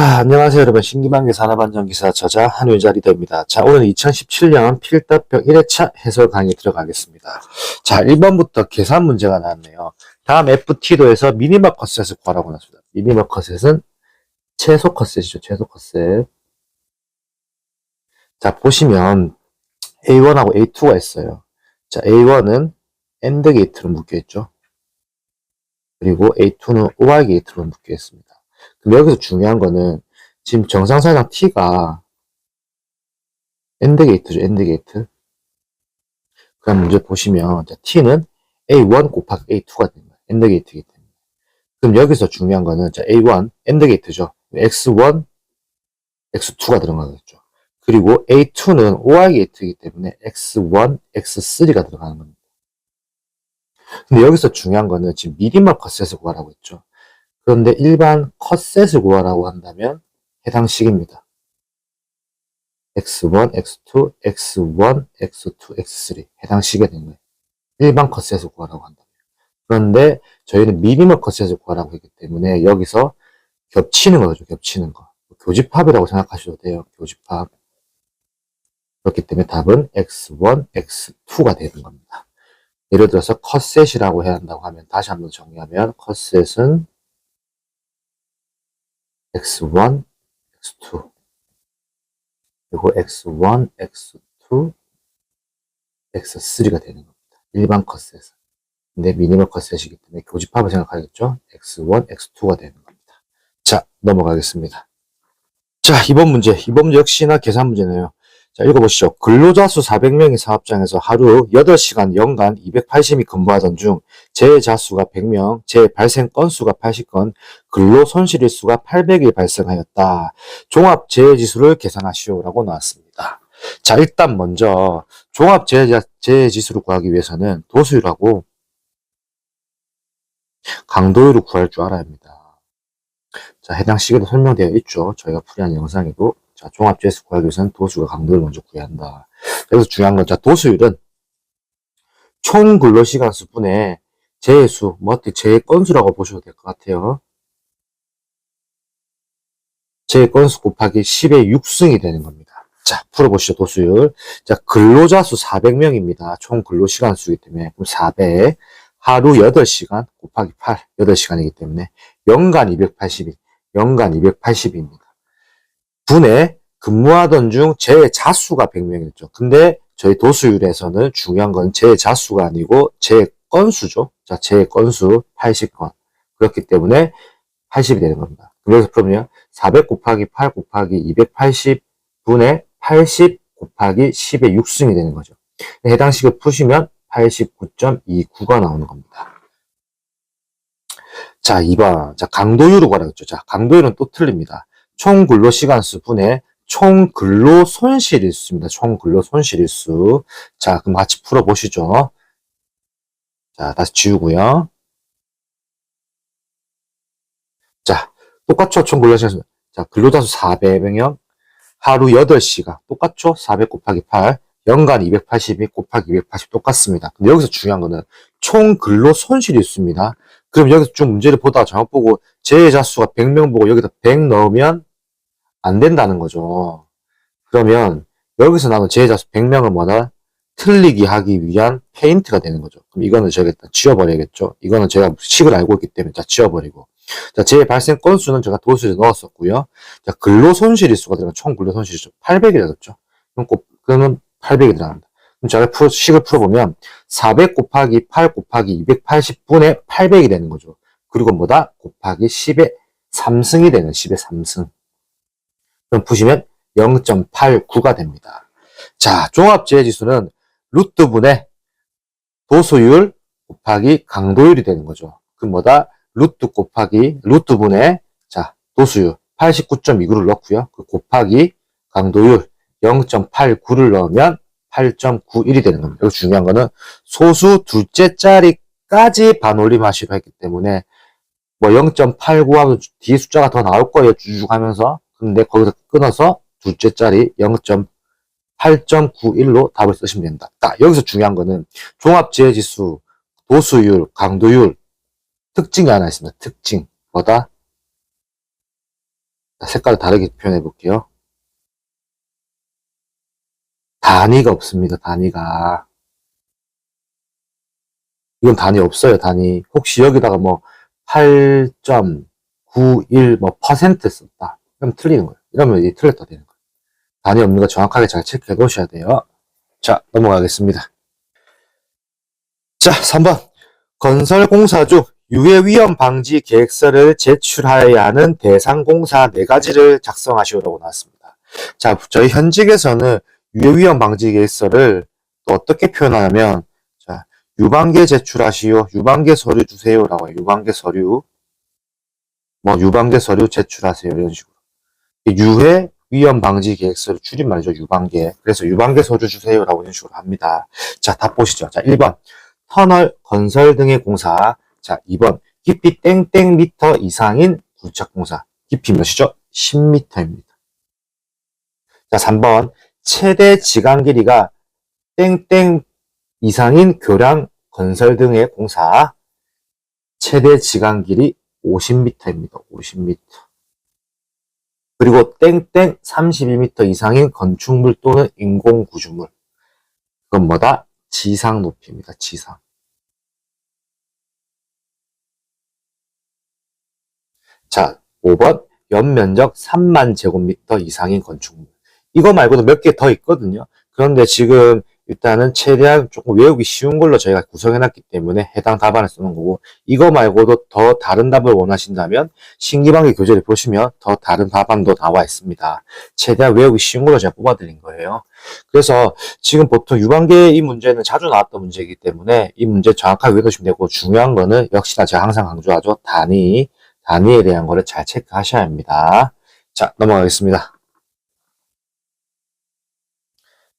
안녕하세요, 여러분. 신기방의 산업안전기사 저자 한윤자 리더입니다. 자, 오늘 2017년 필답형 1회차 해설 강의 들어가겠습니다. 자, 1번부터 계산 문제가 나왔네요. 다음 FT도에서 미니멈 컷셋을 구하라고 나왔습니다. 미니멈 컷셋은 최소 컷셋이죠, 최소 컷셋. 자, 보시면 A1하고 A2가 있어요. 자, A1은 AND 게이트로 묶여있죠. 그리고 A2는 OR 게이트로 묶여있습니다. 근데 여기서 중요한 거는 지금 정상사상 T가 AND 게이트죠, AND 게이트. 그럼 문제 보시면 T는 A1 곱하기 A2가 됩니다. AND 게이트이기 때문에. 그럼 여기서 중요한 거는 A1 AND 게이트죠. X1, X2가 들어가겠죠. 그리고 A2는 OR 게이트이기 때문에 X1, X3가 들어가는 겁니다. 근데 여기서 중요한 거는 지금 미니멈 컷셋을 구하라고 했죠. 그런데 일반 컷셋을 구하라고 한다면 해당 식입니다. X1, X2, X1, X2, X3 해당 식이 되는 거예요. 일반 컷셋을 구하라고 한다면. 그런데 저희는 미니멈 컷셋을 구하라고 했기 때문에 여기서 겹치는 거죠. 겹치는 거. 교집합이라고 생각하셔도 돼요. 교집합. 그렇기 때문에 답은 X1, X2가 되는 겁니다. 예를 들어서 컷셋이라고 해야 한다고 하면 다시 한번 정리하면 컷셋은 X1, X2 그리고 X1, X2, X3가 되는 겁니다. 일반 컷셋은. 근데 미니멈 컷셋이기 때문에 교집합을 생각하겠죠? X1, X2가 되는 겁니다. 자, 넘어가겠습니다. 자, 이번 문제 역시나 계산 문제네요. 자, 읽어보시죠. 근로자 수 400명의 사업장에서 하루 8시간 연간 280이 근무하던 중 재해자 수가 100명, 재해 발생 건수가 80건, 근로 손실일 수가 800이 발생하였다. 종합 재해 지수를 계산하시오라고 나왔습니다. 자, 일단 먼저 종합 재해 지수를 구하기 위해서는 도수율하고 강도율을 구할 줄 알아야 합니다. 자, 해당 시계도 설명되어 있죠. 저희가 풀이한 영상에도. 자, 종합재수 구하기 위해서는 도수가 강도를 먼저 구해야 한다. 그래서 중요한 건, 자, 도수율은 총 근로시간수 분의 재해수, 재해 건수라고 보셔도 될 것 같아요. 재해 건수 곱하기 10의 6승이 되는 겁니다. 자, 풀어보시죠, 도수율. 자, 근로자 수 400명입니다. 총 근로시간 수이기 때문에, 그럼 400, 하루 8시간 곱하기 8, 8시간이기 때문에, 연간 280입니다. 분에 근무하던 중 재자 수가 100명이었죠. 근데 저희 도수율에서는 중요한 건 재자 수가 아니고 재 건수죠. 자, 재 건수 80건. 그렇기 때문에 80이 되는 겁니다. 그래서 그러면 400 곱하기 8 곱하기 280분의 80 곱하기 10의 6승이 되는 거죠. 해당 식을 푸시면 89.29가 나오는 겁니다. 자, 2번. 자, 강도율을 구하라고 했죠. 자, 강도율은 또 틀립니다. 총 근로시간수 분의 총 근로손실일수입니다. 총 근로손실일수. 자, 그럼 같이 풀어보시죠. 자, 다시 지우고요. 자, 똑같죠? 총 근로시간수. 자, 근로자 수 400명, 하루 8시간. 똑같죠? 400 곱하기 8. 연간 282 곱하기 280 똑같습니다. 근데 여기서 중요한 거는 총 근로손실일수입니다. 그럼 여기서 좀 문제를 보다가 잘못 보고 재해자 수가 100명 보고 여기다 100 넣으면 안 된다는 거죠. 그러면 여기서 나오는 재해자 수 100명을 뭐다? 틀리게 하기 위한 페인트가 되는 거죠. 그럼 이거는 저기 일단 지워버려야겠죠. 이거는 제가 식을 알고 있기 때문에 자, 지워버리고. 자, 재해 발생 건수는 제가 도수에 넣었었고요. 자, 근로손실일수가 들어간 총 근로손실일수 800이라겠죠. 그러면 800이 들어갑니다. 그럼 제가 식을 풀어보면 400 곱하기 8 곱하기 280분의 800이 되는 거죠. 그리고 뭐다? 곱하기 10의 3승이 되는 10의 3승. 그럼 푸시면 0.89가 됩니다. 자, 종합재해지수는 루트분의 도수율 곱하기 강도율이 되는 거죠. 그럼 뭐다? 루트분의 자, 도수율 89.29를 넣고요. 그 곱하기 강도율 0.89를 넣으면 8.91이 되는 겁니다. 여기 중요한 거는 소수 둘째 자리까지 반올림하시로 했기 때문에 뭐 0.89 하면 뒤에 숫자가 더 나올 거예요. 쭉 하면서. 근데 거기서 끊어서 둘째 자리 0.8.91로 답을 쓰시면 됩니다. 딱 여기서 중요한 거는 종합재해지수, 도수율, 강도율 특징이 하나 있습니다. 특징 뭐다? 색깔을 다르게 표현해 볼게요. 단위가 없습니다. 단위가. 이건 단위 없어요. 단위. 혹시 여기다가 뭐 8.91 뭐 퍼센트 썼다. 그럼 틀리는 거예요. 이러면 이제 틀렸다 되는 거예요. 단위 없는 거 정확하게 잘 체크해 놓으셔야 돼요. 자, 넘어가겠습니다. 자, 3번. 건설공사 중 유해위험 방지 계획서를 제출하여야 하는 대상 공사 4가지를 작성하시오라고 나왔습니다. 자, 저희 현직에서는 유해위험 방지 계획서를 또 어떻게 표현하냐면, 자, 유방계 제출하시오, 유방계 서류 주세요라고 해요. 유방계 서류, 뭐 유방계 서류 제출하세요 이런 식으로. 유해 위험 방지 계획서를 줄인 말이죠. 유방계. 그래서 유방계 서류 주세요라고 이런 식으로 합니다. 자, 답 보시죠. 자, 1번. 터널, 건설 등의 공사. 자, 2번. 깊이 땡땡 미터 이상인 굴착공사. 깊이 몇이죠? 10m입니다. 자, 3번. 최대 지강 길이가 땡땡 이상인 교량, 건설 등의 공사. 최대 지강 길이 50m입니다. 50m. 그리고 땡땡 32m 이상인 건축물 또는 인공구조물. 그건 뭐다? 지상 높이입니다. 지상. 자, 5번. 연면적 3만 제곱미터 이상인 건축물. 이거 말고도 몇 개 더 있거든요. 그런데 지금 일단은 최대한 조금 외우기 쉬운 걸로 저희가 구성해놨기 때문에 해당 답안을 쓰는 거고, 이거 말고도 더 다른 답을 원하신다면 신기방기 교재를 보시면 더 다른 답안도 나와 있습니다. 최대한 외우기 쉬운 걸로 제가 뽑아드린 거예요. 그래서 지금 보통 유방계 이 문제는 자주 나왔던 문제이기 때문에 이 문제 정확하게 외우시면 되고, 중요한 거는 역시나 제가 항상 강조하죠. 단위에 대한 거를 잘 체크하셔야 합니다. 자, 넘어가겠습니다.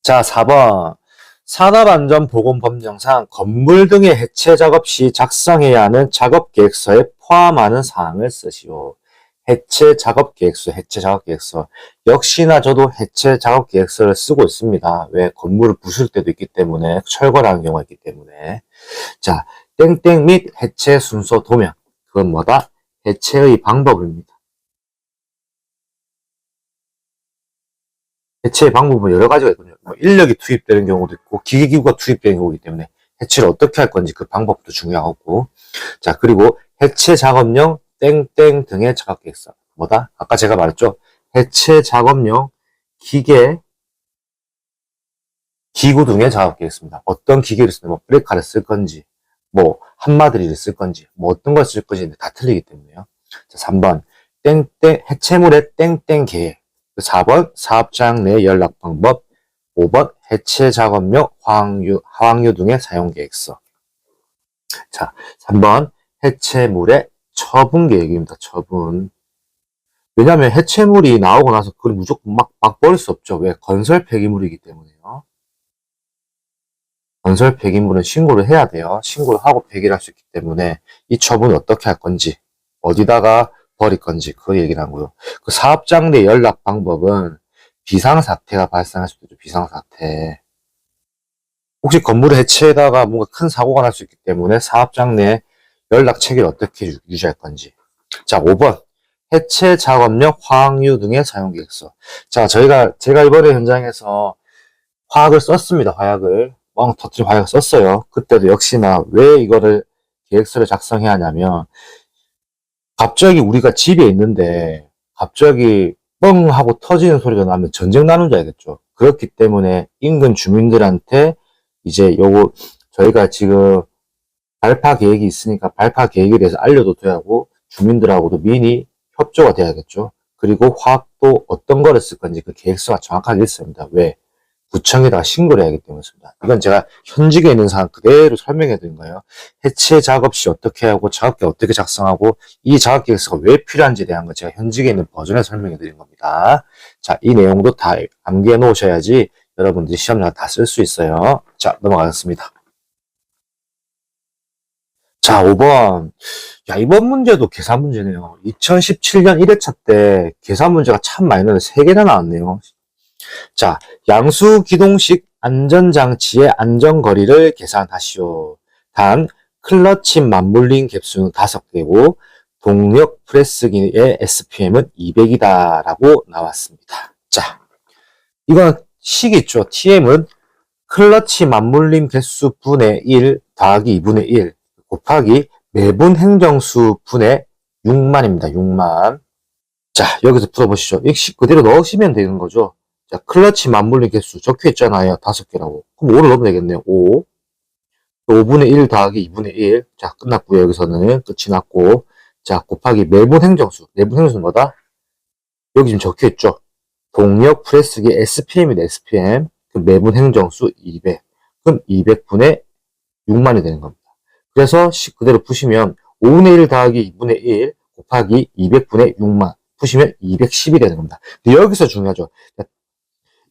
자, 4번. 산업안전보건법령상 건물 등의 해체 작업 시 작성해야 하는 작업계획서에 포함하는 사항을 쓰시오. 해체 작업계획서. 역시나 저도 해체 작업계획서를 쓰고 있습니다. 왜? 건물을 부술 때도 있기 때문에, 철거를 하는 경우가 있기 때문에. 자, 땡땡 및 해체 순서 도면. 그건 뭐다? 해체의 방법입니다. 해체의 방법은 여러 가지가 있거든요. 뭐 인력이 투입되는 경우도 있고 기계기구가 투입되는 경우이기 때문에 해체를 어떻게 할 건지 그 방법도 중요하고, 자, 그리고 해체 작업용 땡땡 등의 작업계획서. 뭐다? 아까 제가 말했죠. 해체 작업용 기구 등의 작업계획서입니다. 어떤 기계를 쓰는, 뭐 브레이크를 쓸 건지, 뭐 한마디를 쓸 건지, 뭐 어떤 걸 쓸 건지 다 틀리기 때문에요. 자, 3번. 해체물의 땡땡 계획. 4번 사업장 내 연락 방법. 5번 해체 작업용 하왕유 등의 사용 계획서. 자, 3번 해체물의 처분 계획입니다. 처분. 왜냐하면 해체물이 나오고 나서 그걸 무조건 막 버릴 수 없죠. 왜? 건설 폐기물이기 때문에요. 건설 폐기물은 신고를 해야 돼요. 신고를 하고 폐기를 할 수 있기 때문에 이 처분을 어떻게 할 건지, 어디다가 버릴 건지 그 얘기를 하고요. 그 사업장 내 연락 방법은 비상사태가 발생할 수도 있죠. 비상사태. 혹시 건물을 해체에다가 뭔가 큰 사고가 날 수 있기 때문에 사업장 내 연락 체계를 어떻게 유지할 건지. 자, 5번. 해체 작업용 화학유 등의 사용 계획서. 자, 제가 이번에 현장에서 화학을 썼습니다. 화약을. 뻥 터뜨린 화약을 썼어요. 그때도 역시나 왜 이거를 계획서를 작성해야 하냐면, 갑자기 우리가 집에 있는데 갑자기 뻥 하고 터지는 소리가 나면 전쟁 나는 줄 알겠죠. 그렇기 때문에 인근 주민들한테 이제 요거 저희가 지금 발파 계획이 있으니까 발파 계획에 대해서 알려도 돼야 하고, 주민들하고도 미리 협조가 돼야겠죠. 그리고 화학도 어떤 거를 쓸 건지 그 계획서가 정확하게 있습니다. 왜? 구청에다가 신고를 해야 하기 때문입니다. 이건 제가 현직에 있는 사람 그대로 설명해 드린 거예요. 해체 작업 시 어떻게 하고 작업계획 어떻게 작성하고 이 작업계획서가 왜 필요한지에 대한 거 제가 현직에 있는 버전에 설명해 드린 겁니다. 자, 이 내용도 다 암기해 놓으셔야지 여러분들이 시험장 다 쓸 수 있어요. 자, 넘어가겠습니다. 자, 5번. 야, 이번 문제도 계산 문제네요. 2017년 1회차 때 계산 문제가 참 많이 나는데 3개나 나왔네요. 자, 양수 기동식 안전장치의 안전거리를 계산하시오. 단, 클러치 맞물린 갭수는 5개고, 동력 프레스기의 SPM은 200이다라고 나왔습니다. 자, 이건 식 있죠. TM은 클러치 맞물림 개수 분의 1 더하기 2분의 1 곱하기 매분 행정수 분의 6만입니다. 6만. 자, 여기서 풀어보시죠. 이 식 그대로 넣으시면 되는 거죠. 자, 클러치 맞물림 개수 적혀 있잖아요. 5개라고. 그럼 5를 넣으면 되겠네요. 5. 5분의 1 더하기 2분의 1. 자, 끝났고요. 여기서는 끝이 났고. 자, 곱하기 매분 행정수. 매분 행정수는 뭐다? 여기 지금 적혀 있죠. 동력 프레스기 SPM이다. SPM. 그 매분 행정수 200. 그럼 200분의 6만이 되는 겁니다. 그래서 식 그대로 푸시면 5분의 1 더하기 2분의 1 곱하기 200분의 6만. 푸시면 210이 되는 겁니다. 근데 여기서 중요하죠.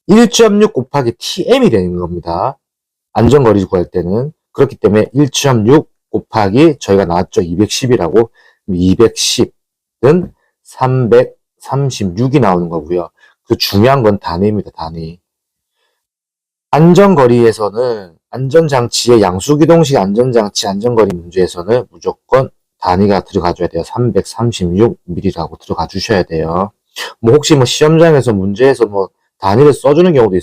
1.6 곱하기 TM이 되는 겁니다. 안전거리 구할 때는. 그렇기 때문에 1.6 곱하기 저희가 나왔죠. 210이라고. 210은 336이 나오는 거고요. 그 중요한 건 단위입니다. 단위. 안전거리에서는 안전장치의 양수기동식 안전장치 안전거리 문제에서는 무조건 단위가 들어가줘야 돼요. 336mm라고 들어가 주셔야 돼요. 뭐 혹시 뭐 시험장에서 문제에서 뭐 단위를 써주는 경우도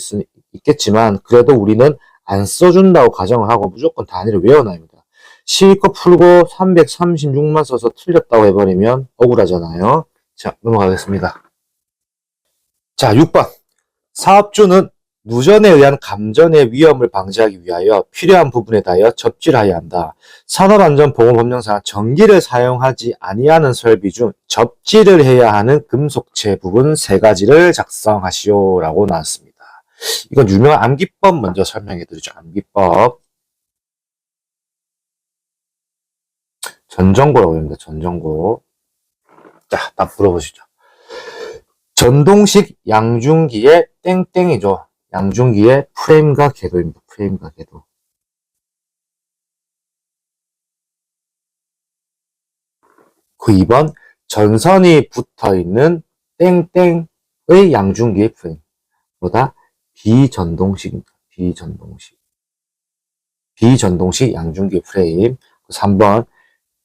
있겠지만 그래도 우리는 안 써준다고 가정을 하고 무조건 단위를 외워놔야 합니다. 실컷 풀고 336만 써서 틀렸다고 해버리면 억울하잖아요. 자, 넘어가겠습니다. 자, 6번. 사업주는 누전에 의한 감전의 위험을 방지하기 위하여 필요한 부분에 대하여 접질하여야 한다. 산업안전보건법령상 전기를 사용하지 아니하는 설비 중 접질을 해야 하는 금속체 부분 3가지를 작성하시오 라고 나왔습니다. 이건 유명한 암기법 먼저 설명해 드리죠. 암기법. 전정고라고 합니다. 전정고. 자, 딱 물어보시죠. 전동식 양중기의 땡땡이죠. 양중기의 프레임과 궤도입니다. 프레임과 궤도. 그 2번 전선이 붙어있는 땡땡의 양중기의 프레임. 보다 비전동식입니다. 비전동식 양중기 프레임. 3번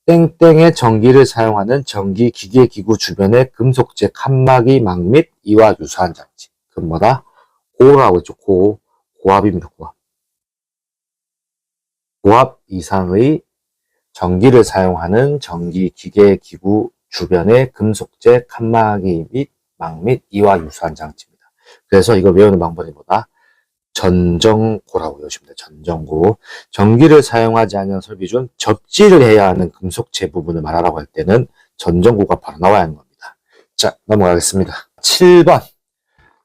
땡땡의 전기를 사용하는 전기 기계 기구 주변의 금속재 칸막이 막 및 이와 유사한 장치. 그건 뭐다? 고라고 했죠. 고압입니다. 고압 이상의 전기를 사용하는 전기 기계 기구 주변의 금속재 칸막이 및 막 및 이와 유사한 장치입니다. 그래서 이걸 외우는 방법이 뭐다? 전정고라고 외우시면 돼요. 전정고. 전기를 사용하지 않는 설비 중 접지를 해야 하는 금속체 부분을 말하라고 할 때는 전정고가 바로 나와야 하는 겁니다. 자, 넘어가겠습니다. 7번.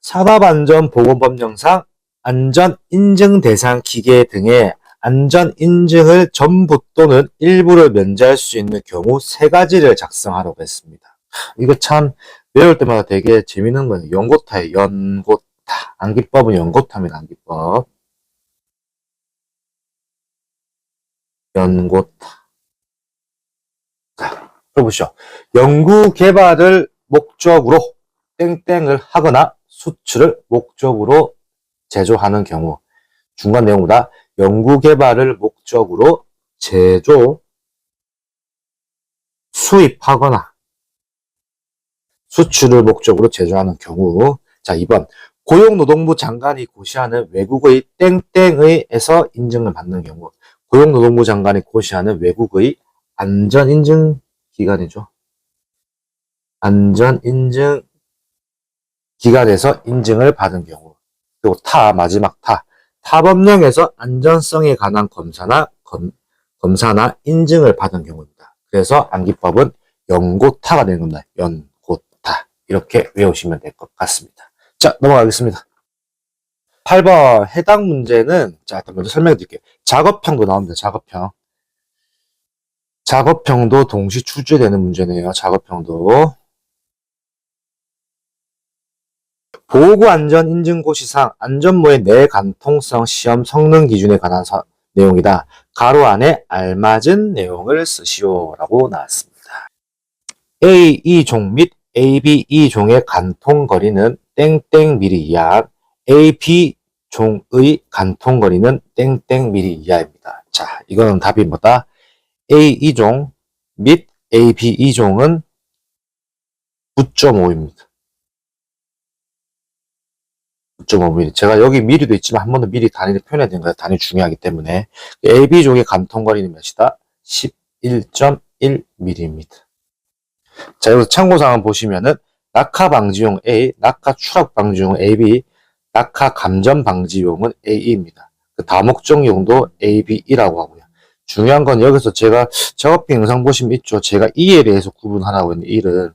산업안전보건법령상 안전인증 대상 기계 등의 안전인증을 전부 또는 일부를 면제할 수 있는 경우 3가지를 작성하라고 했습니다. 이거 참 외울 때마다 되게 재밌는 거예요. 연고타예요. 연고타. 암기법은 연고타입니다. 암기법. 연고타. 자, 들어보시죠. 연구 개발을 목적으로 땡땡을 하거나 수출을 목적으로 제조하는 경우 중간 내용보다 연구 개발을 목적으로 제조, 수입하거나 수출을 목적으로 제조하는 경우. 자, 2번 고용노동부 장관이 고시하는 외국의 땡땡의에서 인증을 받는 경우. 고용노동부 장관이 고시하는 외국의 안전인증기관이죠. 안전인증기관에서 인증을 받은 경우. 그리고 마지막 타법령에서 안전성에 관한 검사나 인증을 받은 경우입니다. 그래서 암기법은 연고타가 되는 겁니다. 연고타. 이렇게 외우시면 될 것 같습니다. 자, 넘어가겠습니다. 8번 해당 문제는 자, 일단 먼저 설명해 드릴게요. 작업형도 나옵니다. 작업형도 동시 출제되는 문제네요. 작업형도. 보호구안전인증고시상 안전모의 내관통성 시험 성능 기준에 관한 내용이다. 가로 안에 알맞은 내용을 쓰시오 라고 나왔습니다. A2종 및 AB2종의 관통거리는 땡땡미리 이하, AB종의 관통거리는 땡땡미리 이하입니다. 자, 이거는 답이 뭐다? A2종 및 AB 2종은 9.5입니다. 9.5mm. 제가 여기 미리도 있지만 한 번 더 미리 단위를 표현해야 되는 거예요. 단위 중요하기 때문에. AB종의 감통거리는 몇이다? 11.1mm입니다. 자, 여기서 참고사항 보시면은 낙하 방지용 A, 낙하 추락 방지용 AB, 낙하 감전 방지용은 AE입니다. 그 다목적용도 AB이라고 하고요. 중요한 건 여기서 제가 작업비 영상 보시면 있죠. 제가 E에 대해서 구분하라고 했는데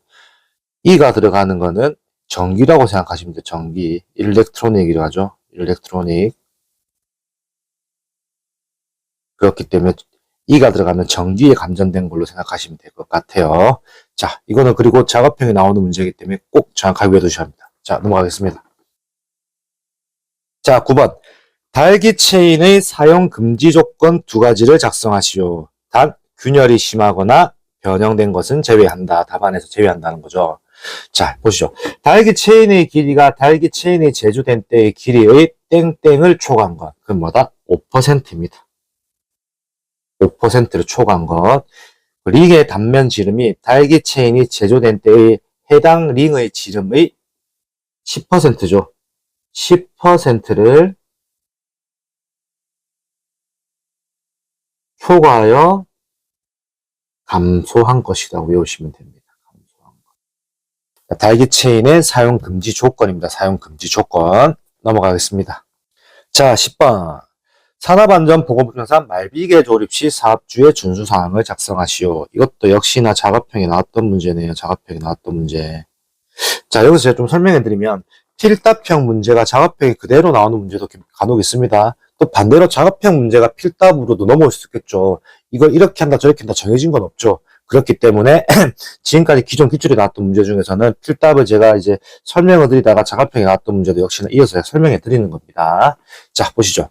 E가 들어가는 거는 전기라고 생각하시면 돼요. 전기. 일렉트로닉이라고 하죠. 일렉트로닉. 그렇기 때문에 E가 들어가면 전기에 감전된 걸로 생각하시면 될 것 같아요. 자, 이거는 그리고 작업형에 나오는 문제이기 때문에 꼭 정확하게 외워두셔야 합니다. 자, 넘어가겠습니다. 자, 9번. 달기 체인의 사용 금지 조건 두 가지를 작성하시오. 단, 균열이 심하거나 변형된 것은 제외한다. 답안에서 제외한다는 거죠. 자, 보시죠. 달기 체인의 길이가 달기 체인이 제조된 때의 길이의 땡땡을 초과한 것. 그건 뭐다? 5%입니다. 5%를 초과한 것. 링의 단면 지름이 달기 체인이 제조된 때의 해당 링의 지름의 10%죠. 10%를 초과하여 감소한 것이라고 외우시면 됩니다. 감소한 것. 달기 체인의 사용 금지 조건입니다. 사용 금지 조건. 넘어가겠습니다. 자, 10번. 산업안전보건법령상 말비계 조립 시 사업주의 준수사항을 작성하시오. 이것도 역시나 작업형에 나왔던 문제네요. 작업형에 나왔던 문제. 자, 여기서 제가 좀 설명해 드리면 필답형 문제가 작업형이 그대로 나오는 문제도 간혹 있습니다. 또 반대로 작업형 문제가 필답으로도 넘어올 수 있겠죠. 이걸 이렇게 한다 저렇게 한다 정해진 건 없죠. 그렇기 때문에 지금까지 기존 기출에 나왔던 문제 중에서는 필답을 제가 이제 설명을 드리다가 작업형에 나왔던 문제도 역시나 이어서 설명해 드리는 겁니다. 자, 보시죠.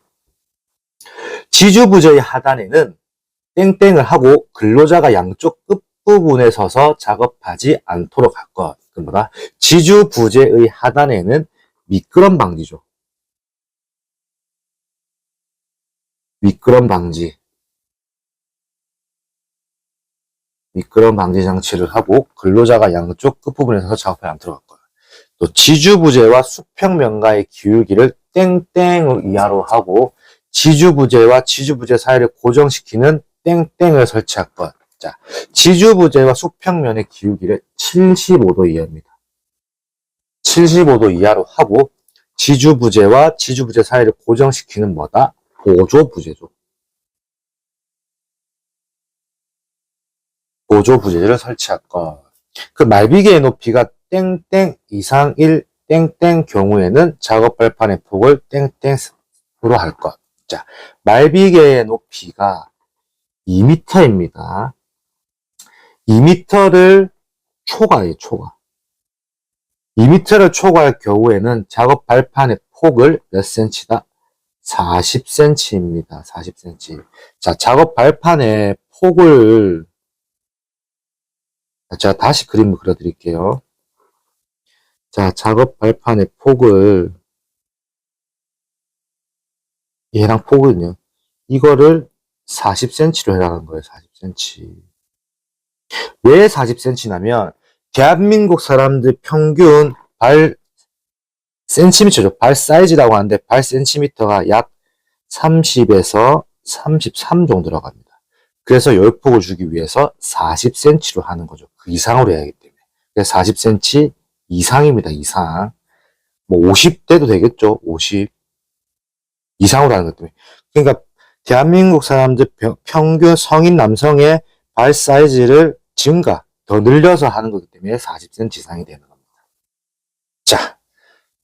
지주부재의 하단에는 땡땡을 하고 근로자가 양쪽 끝부분에 서서 작업하지 않도록 할 것. 그 뭐다? 지주부재의 하단에는 미끄럼 방지죠. 미끄럼 방지 장치를 하고 근로자가 양쪽 끝부분에서 작업하지 않도록 할 것. 또 지주부재와 수평면가의 기울기를 땡땡 이하로 하고 지주부재와 지주부재 사이를 고정시키는 땡땡을 설치할 것. 자, 지주부재와 수평면의 기울기를 75도 이하입니다. 75도 이하로 하고 지주부재와 지주부재 사이를 고정시키는 뭐다? 보조부재죠. 보조부재를 설치할 것. 그 말비계의 높이가 땡땡 이상일 땡땡 경우에는 작업 발판의 폭을 땡땡으로 할 것. 자, 말비계의 높이가 2m입니다. 2m를 초과해요, 초과. 2m를 초과할 경우에는 작업 발판의 폭을 몇 cm다? 40cm입니다. 40cm. 자, 작업 발판의 폭을 제가 다시 그림을 그려드릴게요. 자, 작업 발판의 폭을 얘랑 폭은요. 이거를 40cm로 해라는 거예요. 40cm. 왜 40cm냐면 대한민국 사람들 평균 발 센티미터죠. 발 사이즈라고 하는데 발 센티미터가 약 30에서 33 정도라고 합니다. 그래서 열폭을 주기 위해서 40cm로 하는 거죠. 그 이상으로 해야 하기 때문에. 그래서 40cm 이상입니다. 이상. 뭐 50대도 되겠죠. 50 이상으로 하는 것 때문에. 그러니까 대한민국 사람들 평균 성인 남성의 발 사이즈를 더 늘려서 하는 거기 때문에 40cm 이상이 되는 겁니다. 자,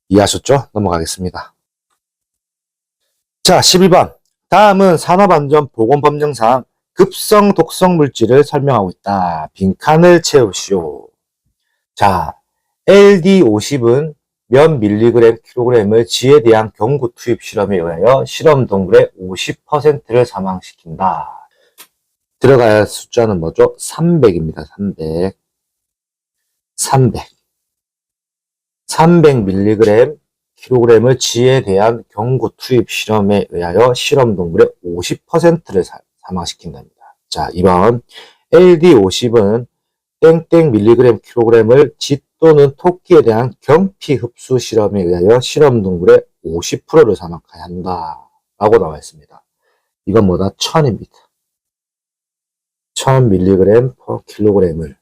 이해하셨죠? 넘어가겠습니다. 자, 12번. 다음은 산업안전보건법령상 급성 독성 물질을 설명하고 있다. 빈칸을 채우시오. 자, LD50은 몇 밀리그램 킬로그램을 G에 대한 경구 투입 실험에 의하여 실험 동물의 50%를 사망시킨다. 들어가야 할 숫자는 뭐죠? 300입니다. 300mg 킬로그램을 G에 대한 경구 투입 실험에 의하여 실험 동물의 50%를 사망시킨답니다. 자, 2번 LD50은 땡땡 밀리그램 킬로그램을 쥐 또는 토끼에 대한 경피 흡수 실험에 의하여 실험 동물의 50%를 사망하게 한다. 라고 나와 있습니다. 이건 뭐다? 1000입니다. 1000mg per 킬로그램을.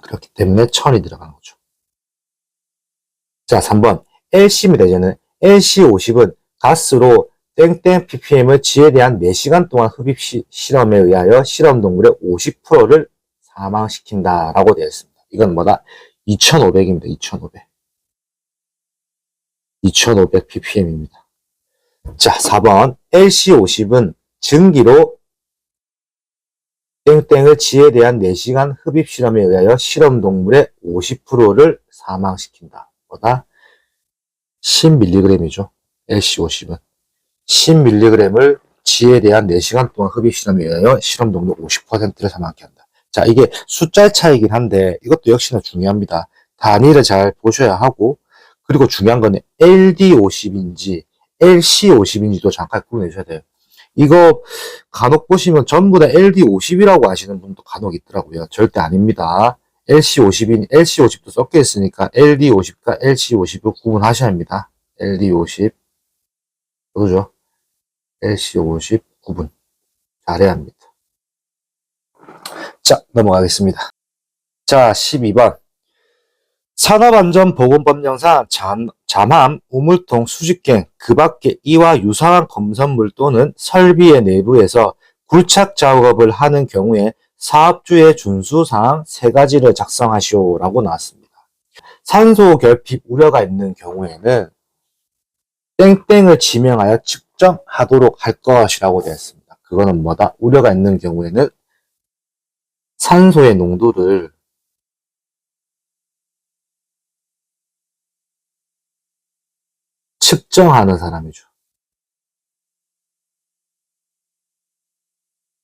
그렇기 때문에 1000이 들어가는 거죠. 자, 3번. LC입니다. 이제는 LC50은 가스로 땡땡 ppm을 쥐에 대한 4시간 동안 흡입 실험에 의하여 실험 동물의 50%를 사망시킨다 라고 되어 있습니다. 이건 뭐다? 2500입니다. 2500. 2500 ppm입니다. 자, 4번. LC50은 증기로 땡땡을 쥐에 대한 4시간 흡입 실험에 의하여 실험 동물의 50%를 사망시킨다. 뭐다? 10mg이죠. LC50은. 10mg을 쥐에 대한 4시간 동안 흡입 실험에 의하여 실험 동물 50%를 사망하게 한다. 자, 이게 숫자의 차이긴 한데 이것도 역시나 중요합니다. 단위를 잘 보셔야 하고, 그리고 중요한 건 LD50인지 LC50인지도 잠깐 구분해 주셔야 돼요. 이거 간혹 보시면 전부 다 LD50이라고 하시는 분도 간혹 있더라고요. 절대 아닙니다. LC50도 섞여 있으니까 LD50과 LC50을 구분하셔야 합니다. LD50. 그죠? LC50 구분. 잘해야 합니다. 자, 넘어가겠습니다. 자, 12번. 산업안전보건법령상 잠함, 우물통, 수직갱, 그 밖에 이와 유사한 검선물 또는 설비의 내부에서 굴착 작업을 하는 경우에 사업주의 준수사항 3가지를 작성하시오라고 나왔습니다. 산소 결핍 우려가 있는 경우에는 땡땡을 지명하여 측정하도록 할 것이라고 되어 있습니다. 그거는 뭐다? 우려가 있는 경우에는 산소의 농도를 측정하는 사람이죠.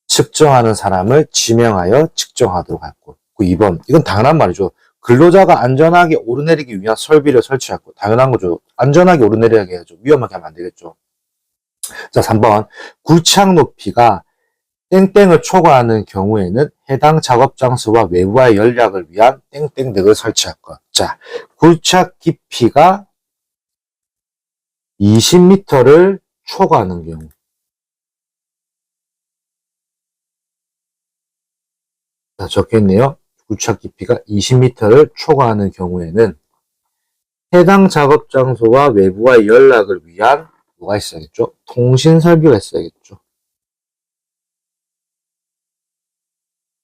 측정하는 사람을 지명하여 측정하도록 할 것. 2번. 이건 당연한 말이죠. 근로자가 안전하게 오르내리기 위한 설비를 설치할 것. 당연한 거죠. 안전하게 오르내리게 해야죠. 위험하게 하면 안 되겠죠. 자, 3번. 굴착 높이가 땡땡을 초과하는 경우에는 해당 작업 장소와 외부와의 연락을 위한 땡땡등을 설치할 것. 자, 굴착 깊이가 20m를 초과하는 경우. 자, 적혀있네요. 굴착 깊이가 20m를 초과하는 경우에는 해당 작업 장소와 외부와의 연락을 위한 뭐가 있어야겠죠? 통신 설비가 있어야겠죠.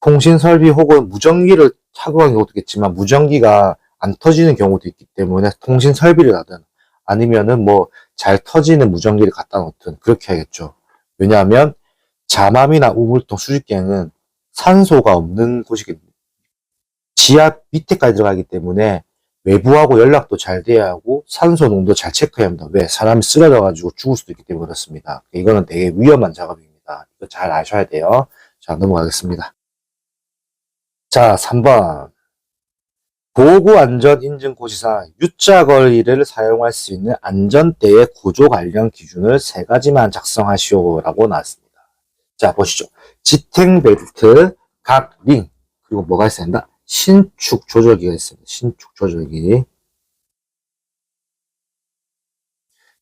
통신 설비 혹은 무전기를 착용하는 경우도 있겠지만 무전기가 안 터지는 경우도 있기 때문에 통신 설비를 하든 아니면은 뭐 잘 터지는 무전기를 갖다 놓든 그렇게 해야겠죠. 왜냐하면 잠암이나 우물통, 수직갱은 산소가 없는 곳이거든요. 지하 밑에까지 들어가기 때문에 외부하고 연락도 잘 돼야 하고 산소 농도 잘 체크해야 합니다. 왜? 사람이 쓰러져가지고 죽을 수도 있기 때문에 그렇습니다. 이거는 되게 위험한 작업입니다. 이거 잘 아셔야 돼요. 자, 넘어가겠습니다. 자, 3번. 보호구안전인증고시상 U자거리를 사용할 수 있는 안전대의 구조 관련 기준을 3가지만 작성하시오라고 나왔습니다. 자, 보시죠. 지탱벨트, 각 링, 그리고 뭐가 있어야 한다? 신축 조절기가 있습니다. 신축 조절기.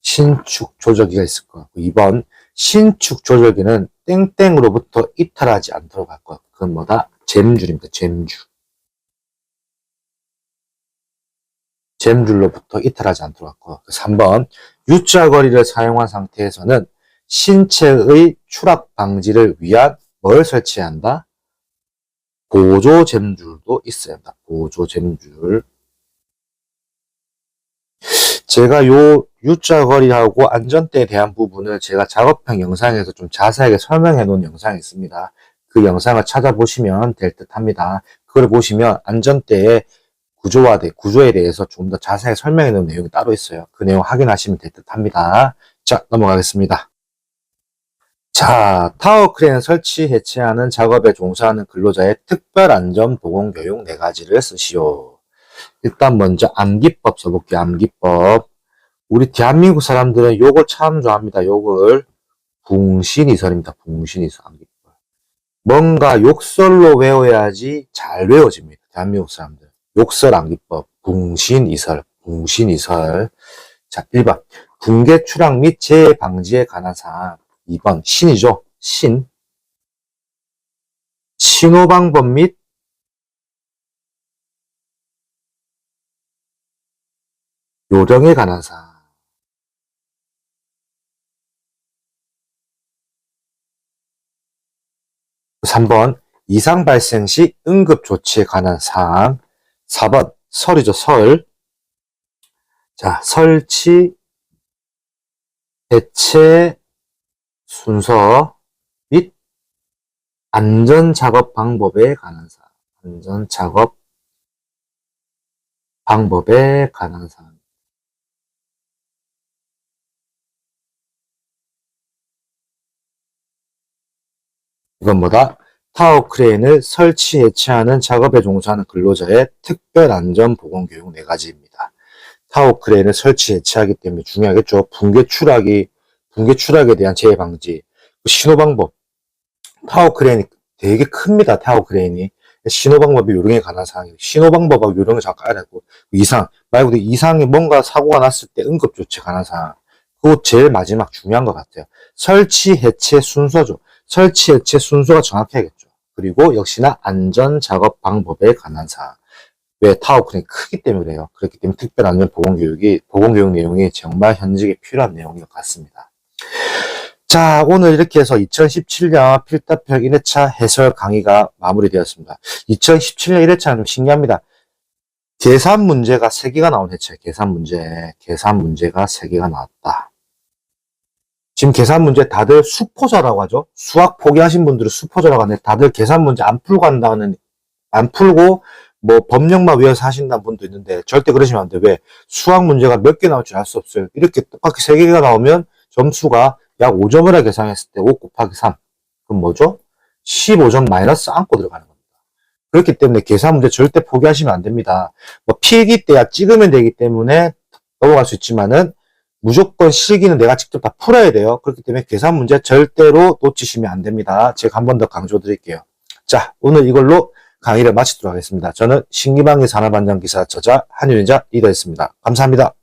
신축 조절기가 있을 것 같고, 2번. 신축 조절기는 땡땡으로부터 이탈하지 않도록 할 것. 그건 뭐다? 잼줄입니다. 잼줄. 잼줄로부터 이탈하지 않도록 할 것. 3번. U자거리를 사용한 상태에서는 신체의 추락 방지를 위한 뭘 설치해야 한다? 보조 잼줄도 있어야 한다. 보조 잼줄. 제가 요 U자거리하고 안전대에 대한 부분을 제가 작업형 영상에서 좀 자세하게 설명해 놓은 영상이 있습니다. 그 영상을 찾아보시면 될 듯 합니다. 그걸 보시면 안전대의 구조에 대해서 좀 더 자세하게 설명해 놓은 내용이 따로 있어요. 그 내용 확인하시면 될 듯 합니다. 자, 넘어가겠습니다. 자, 타워 크레인 설치 해체하는 작업에 종사하는 근로자의 특별안전보건교육 4가지를 쓰시오. 일단 먼저 암기법 써볼게요. 암기법. 우리 대한민국 사람들은 요걸 참 좋아합니다. 요걸 붕신이설입니다. 붕신이설 암기법. 뭔가 욕설로 외워야지 잘 외워집니다. 대한민국 사람들. 욕설 암기법, 붕신이설, 붕신이설. 자, 1번. 붕괴 추락 및 재해 방지에 관한 사항. 2번. 신이죠. 신. 신호 방법 및 요령에 관한 사항. 3번. 이상 발생 시 응급 조치에 관한 사항. 4번. 설이죠, 설. 자, 설치, 대체 순서 및 안전작업 방법에 관한 사항. 안전작업 방법에 관한 사항. 이건 뭐다? 타워 크레인을 설치, 해체하는 작업에 종사하는 근로자의 특별 안전 보건 교육 4가지입니다. 타워 크레인을 설치, 해체하기 때문에 중요하겠죠. 붕괴 추락에 대한 재해 방지, 신호 방법. 타워 크레인이 되게 큽니다. 타워 크레인이. 신호 방법이 요령에 관한 사항이에요. 신호 방법하고 요령을 잘 알아야 되고, 이상 말고 이상이 뭔가 사고가 났을 때 응급 조치에 관한 사항. 그거 제일 마지막 중요한 것 같아요. 설치, 해체 순서죠. 설치, 해체 순서가 정확해야겠죠. 그리고 역시나 안전 작업 방법에 관한 사항. 왜? 타워 크레인이 크기 때문에 그래요. 그렇기 때문에 특별 안전 보건 교육 내용이 정말 현직에 필요한 내용인 것 같습니다. 자, 오늘 이렇게 해서 2017년 필답형 1회차 해설 강의가 마무리되었습니다. 2017년 1회차는 좀 신기합니다. 계산 문제가 3개가 나온 회차예요. 계산 문제가 3개가 나왔다. 지금 계산 문제 다들 수포자라고 하죠. 수학 포기하신 분들은 수포자라고 하는데 다들 계산 문제 안 풀고 뭐 법령만 외워서 하신다는 분도 있는데 절대 그러시면 안 돼요. 왜? 수학 문제가 몇 개 나올 줄 알 수 없어요. 이렇게 똑같이 3개가 나오면 점수가 약 5점을 계산했을 때 5 곱하기 3. 그럼 뭐죠? 15점 마이너스 안고 들어가는 겁니다. 그렇기 때문에 계산 문제 절대 포기하시면 안 됩니다. 뭐 필기 때야 찍으면 되기 때문에 넘어갈 수 있지만은 무조건 실기는 내가 직접 다 풀어야 돼요. 그렇기 때문에 계산 문제 절대로 놓치시면 안 됩니다. 제가 한 번 더 강조 드릴게요. 자, 오늘 이걸로 강의를 마치도록 하겠습니다. 저는 신기방위 산업안전기사 저자 한윤자 리더였습니다. 감사합니다.